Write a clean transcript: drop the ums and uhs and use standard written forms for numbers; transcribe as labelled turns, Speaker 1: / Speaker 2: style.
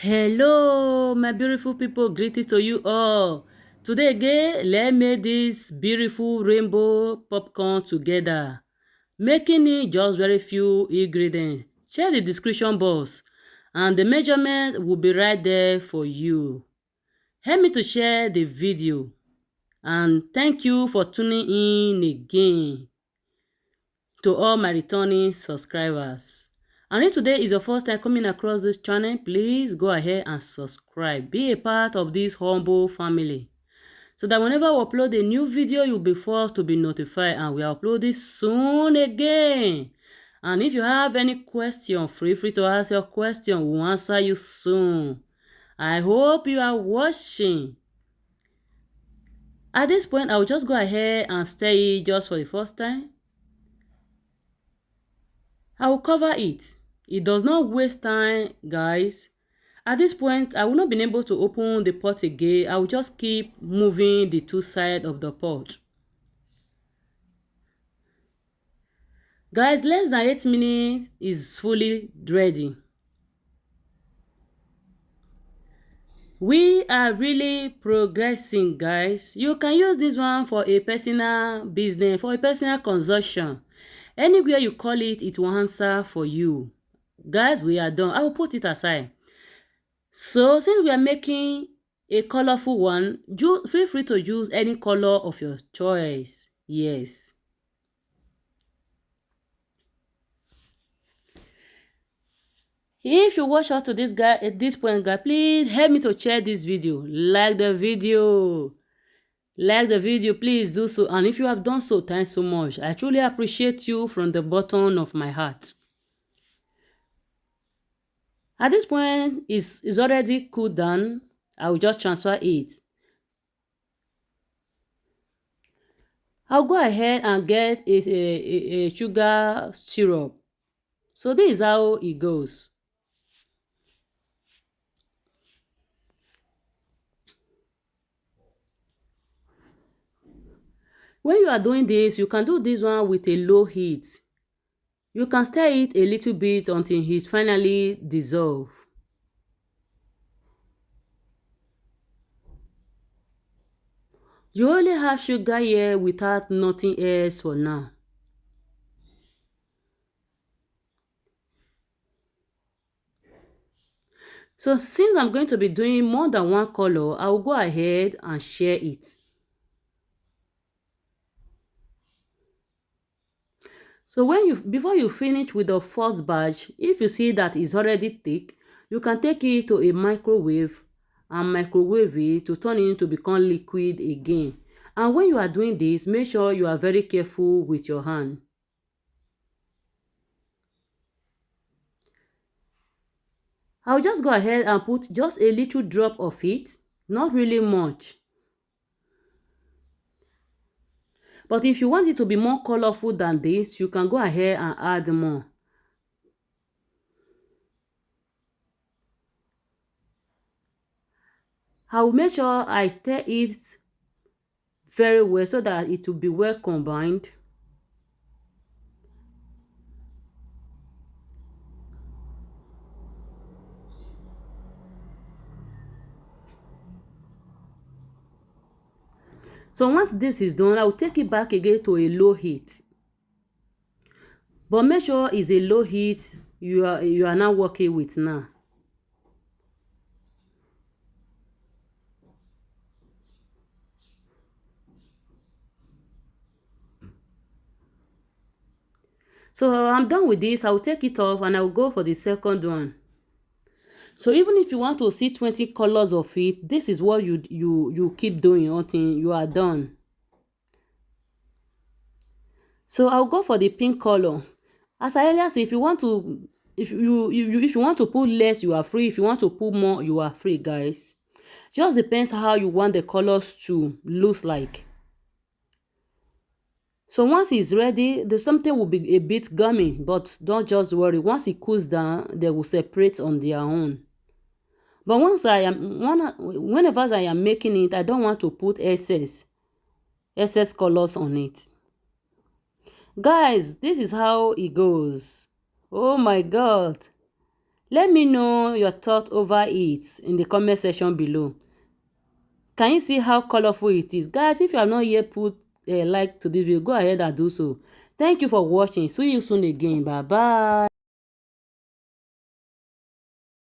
Speaker 1: Hello, my beautiful people. Greetings to you all. Today again, let's make this beautiful rainbow popcorn together. Making it just very few ingredients. Check the description box and the measurement will be right there for you. Help me to share the video and thank you for tuning in again to all my returning subscribers. And if today is your first time coming across this channel, please go ahead and subscribe. Be a part of this humble family so that whenever we upload a new video, you'll be first to be notified, and we upload it soon again. And if you have any question, feel free to ask your question. We'll answer you soon. I hope you are watching. At this point, I will just go ahead and stir it just for the first time. I will cover it. It does not waste time, guys. At this point, I will not be able to open the pot again. I will just keep moving the two sides of the pot. Guys, less than 8 minutes is fully ready. We are really progressing, guys. You can use this one for a personal business, for a personal consumption. Anywhere you call it, it will answer for you. Guys, we are done. I will put it aside. So since we are making a colorful one, feel free to use any color of your choice. Yes. If you watch out to this guy at this point, guy, please help me to share this video. Like the video. Like the video, please do so. And if you have done so, thanks so much. I truly appreciate you from the bottom of my heart. At this point, it's already cooled down. I will just transfer it. I'll go ahead and get a sugar syrup. So this is how it goes. When you are doing this, you can do this one with a low heat. You can stir it a little bit until it finally dissolves. You only have sugar here without nothing else for now. So since I'm going to be doing more than one color, I will go ahead and share it. So before you finish with the first batch, if you see that it's already thick, you can take it to a microwave and microwave it to turn it to become liquid again. And when you are doing this, make sure you are very careful with your hand. I'll just go ahead and put just a little drop of it, not really much. But if you want it to be more colorful than this, you can go ahead and add more. I will make sure I stir it very well so that it will be well combined. So once this is done, I will take it back again to a low heat. But make sure it's a low heat you are now working with now. So I'm done with this. I will take it off and I will go for the second one. So even if you want to see 20 colors of it, this is what you keep doing until you are done. So I'll go for the pink color. As I earlier said, if you want to put less, you are free. If you want to put more, you are free, guys. Just depends how you want the colors to look like. So once it's ready, the something will be a bit gummy, but don't just worry. Once it cools down, they will separate on their own. But whenever I am making it, I don't want to put excess colors on it. Guys, this is how it goes. Oh my God. Let me know your thoughts over it in the comment section below. Can you see how colorful it is? Guys, if you have not yet put a like to this video, go ahead and do so. Thank you for watching. See you soon again. Bye bye.